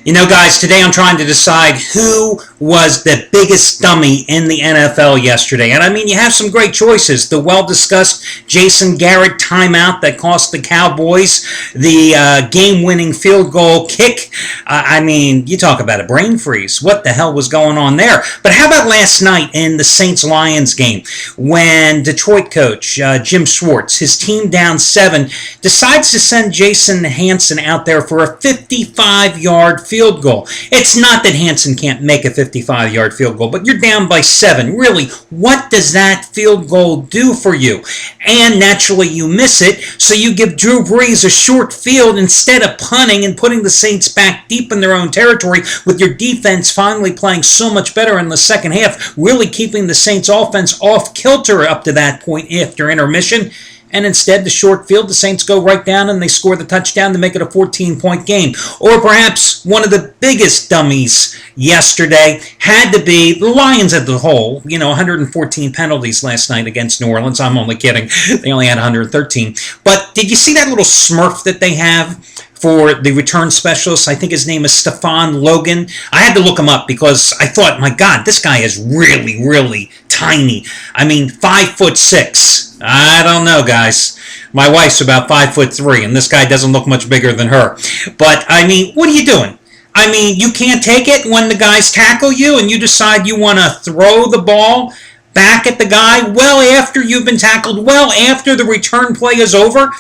You know, guys, today I'm trying to decide who was the biggest dummy in the NFL yesterday. And I mean, you have some great choices. The well-discussed Jason Garrett timeout that cost the Cowboys the game-winning field goal kick. I mean, you talk about a brain freeze. What the hell was going on there? But how about last night in the Saints-Lions game when Detroit coach Jim Schwartz, his team down 7, decides to send Jason Hanson out there for a 55-yard field goal. It's not that Hanson can't make a 55-yard field goal, but you're down by 7. Really, what does that field goal do for you? And naturally, you miss it, so you give Drew Brees a short field instead of punting and putting the Saints back deep in their own territory, with your defense finally playing so much better in the second half, really keeping the Saints offense off kilter up to that point after intermission. And instead, the short field, the Saints go right down and they score the touchdown to make it a 14-point game. Or perhaps one of the biggest dummies yesterday had to be the Lions as a whole. 114 penalties last night against New Orleans. I'm only kidding. They only had 113. But did you see that little smurf that they have for the return specialist? I think his name is Stefan Logan. I had to look him up because I thought, my God, this guy is really, really tiny. I mean, 5'6". I don't know, guys. My wife's about 5'3", and this guy doesn't look much bigger than her. But, I mean, what are you doing? I mean, you can't take it when the guys tackle you and you decide you want to throw the ball back at the guy well after you've been tackled, well after the return play is over.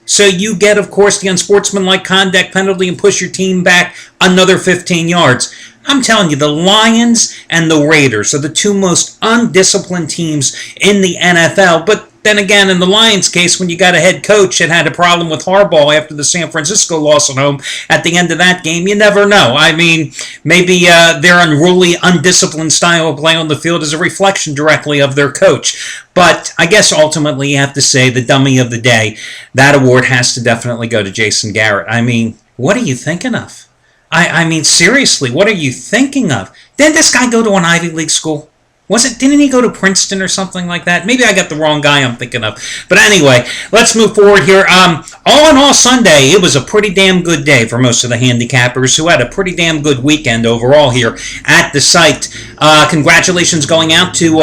So you get, of course, the unsportsmanlike conduct penalty and push your team back another 15 yards. I'm telling you, the Lions and the Raiders are the two most undisciplined teams in the NFL. But then again, in the Lions' case, when you got a head coach that had a problem with Harbaugh after the San Francisco loss at home at the end of that game, you never know. I mean, maybe their unruly, undisciplined style of play on the field is a reflection directly of their coach. But I guess ultimately you have to say the dummy of the day, that award has to definitely go to Jason Garrett. I mean, what are you thinking of? I mean, seriously, what are you thinking of? Didn't this guy go to an Ivy League school? Didn't he go to Princeton or something like that? Maybe I got the wrong guy I'm thinking of. But anyway, let's move forward here. All in all, Sunday, it was a pretty damn good day for most of the handicappers who had a pretty damn good weekend overall here at the site. Congratulations going out to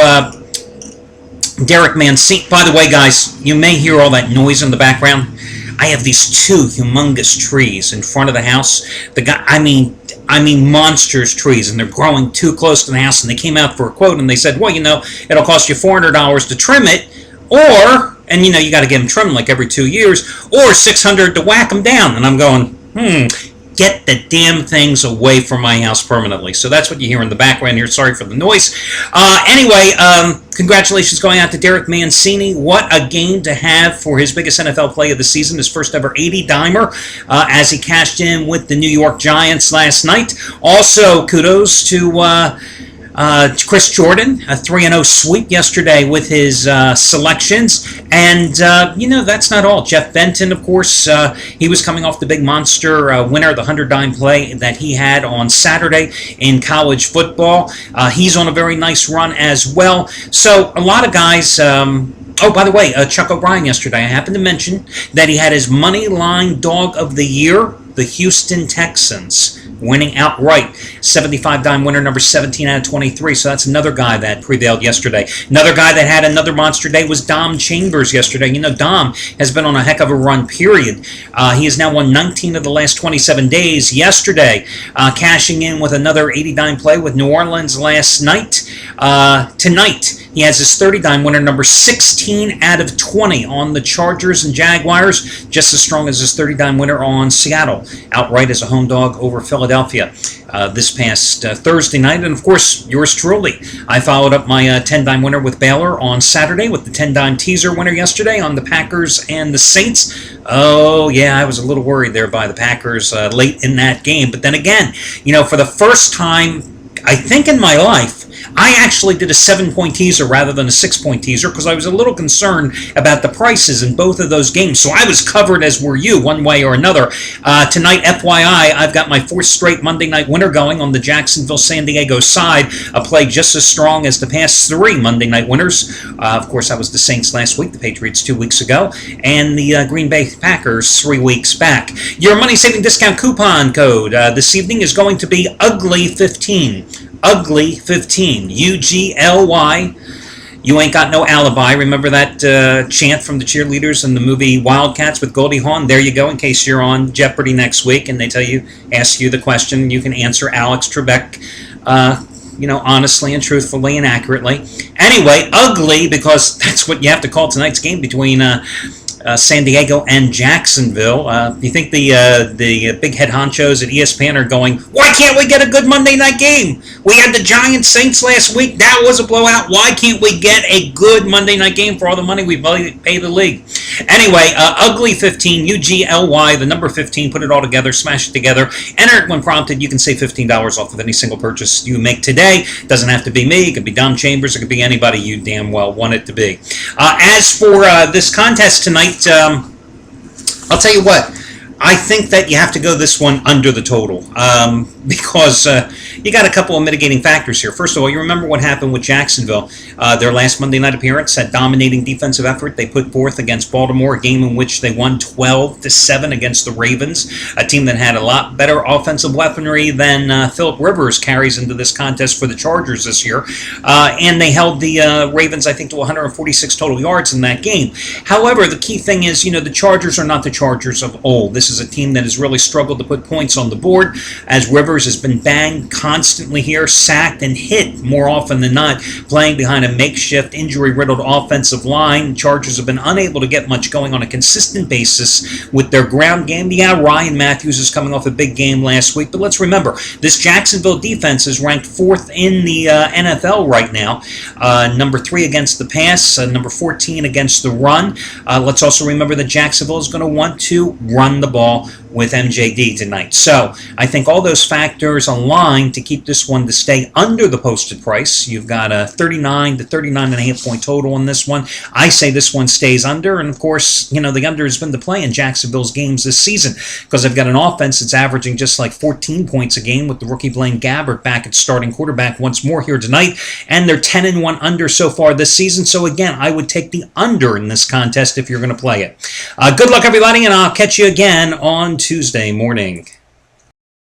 Derek Mancini. By the way, guys, you may hear all that noise in the background. I have these 2 humongous trees in front of the house. I mean monsters trees, and they're growing too close to the house, and they came out for a quote, and they said, well, it'll cost you $400 to trim it, and you got to get them trimmed like every 2 years, or $600 to whack them down. And I'm going, get the damn things away from my house permanently. So that's what you hear in the background here. Sorry for the noise. Anyway, congratulations going out to Derek Mancini. What a game to have for his biggest NFL play of the season, his first ever 80-dimer, as he cashed in with the New York Giants last night. Also, kudos to Chris Jordan, a 3-0 sweep yesterday with his selections. And, that's not all. Jeff Benton, of course, he was coming off the big monster winner, the 100-dime play that he had on Saturday in college football. He's on a very nice run as well. So a lot of guys... Oh, by the way, Chuck O'Brien yesterday, I happened to mention that he had his money line dog of the year, the Houston Texans, winning outright. 75-dime winner, number 17 out of 23. So that's another guy that prevailed yesterday. Another guy that had another monster day was Dom Chambers yesterday. Dom has been on a heck of a run, period. He has now won 19 of the last 27 days. Yesterday, cashing in with another 80-dime play with New Orleans last night. Tonight, he has his 30-dime winner, number 16 out of 20 on the Chargers and Jaguars, just as strong as his 30-dime winner on Seattle, outright as a home dog over Philadelphia this past Thursday night. And, of course, yours truly. I followed up my 10-dime winner with Baylor on Saturday with the 10-dime teaser winner yesterday on the Packers and the Saints. Oh, yeah, I was a little worried there by the Packers late in that game. But then again, for the first time I think in my life, I actually did a 7-point teaser rather than a 6-point teaser because I was a little concerned about the prices in both of those games. So I was covered, as were you, one way or another. Tonight, FYI, I've got my 4th straight Monday night winner going on the Jacksonville-San Diego side, a play just as strong as the past 3 Monday night winners. Of course, that was the Saints last week, the Patriots 2 weeks ago, and the Green Bay Packers 3 weeks back. Your money-saving discount coupon code this evening is going to be UGLY15. UGLY15. UGLY. You ain't got no alibi. Remember that chant from the cheerleaders in the movie Wildcats with Goldie Hawn? There you go, in case you're on Jeopardy next week and they ask you the question, you can answer Alex Trebek, honestly and truthfully and accurately. Anyway, ugly, because that's what you have to call tonight's game between San Diego and Jacksonville. You think the big head honchos at ESPN are going, why can't we get a good Monday night game? We had the Giants Saints last week. That was a blowout. Why can't we get a good Monday night game for all the money we pay the league? Anyway, UGLY15, UGLY, the number 15, put it all together, smash it together, enter it when prompted. You can save $15 off of any single purchase you make today. Doesn't have to be me. It could be Dom Chambers. It could be anybody you damn well want it to be. As for this contest tonight, I'll tell you what, I think that you have to go this one under the total because you got a couple of mitigating factors here. First of all, you remember what happened with Jacksonville. Their last Monday night appearance, that dominating defensive effort they put forth against Baltimore, a game in which they won 12-7 against the Ravens, a team that had a lot better offensive weaponry than Phillip Rivers carries into this contest for the Chargers this year. And they held the Ravens, I think, to 146 total yards in that game. However, the key thing is, the Chargers are not the Chargers of old. This is a team that has really struggled to put points on the board, as Rivers has been banged constantly here, sacked and hit more often than not, playing behind a makeshift, injury-riddled offensive line. Chargers have been unable to get much going on a consistent basis with their ground game. Yeah, Ryan Matthews is coming off a big game last week, but let's remember, this Jacksonville defense is ranked 4th in the NFL right now. Number 3 against the pass, number 14 against the run. Let's also remember that Jacksonville is going to want to run the ball with MJD tonight. So I think all those factors align to keep this one to stay under the posted price. You've got a 39 to 39.5 point total on this one. I say this one stays under, and of course, the under has been the play in Jacksonville's games this season because they've got an offense that's averaging just like 14 points a game with the rookie Blaine Gabbert back at starting quarterback once more here tonight, and they're 10-1 under so far this season. So again, I would take the under in this contest if you're going to play it. Good luck, everybody, and I'll catch you again on Tuesday morning.